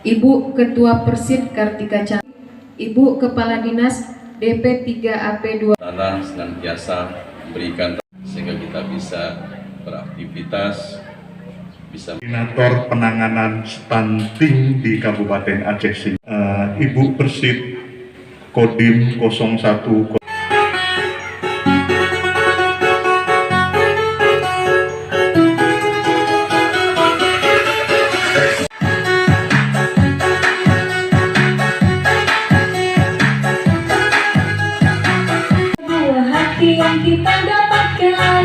Ibu Ketua Persid Kartika Chandra, Ibu Kepala Dinas DP 3 AP 2. Tanah senantiasa memberikan sehingga kita bisa beraktivitas, bisa Koordinator penanganan stunting di Kabupaten Aceh Singkil, Ibu Persid Kodim 01. Buah hati yang kita dapatkan.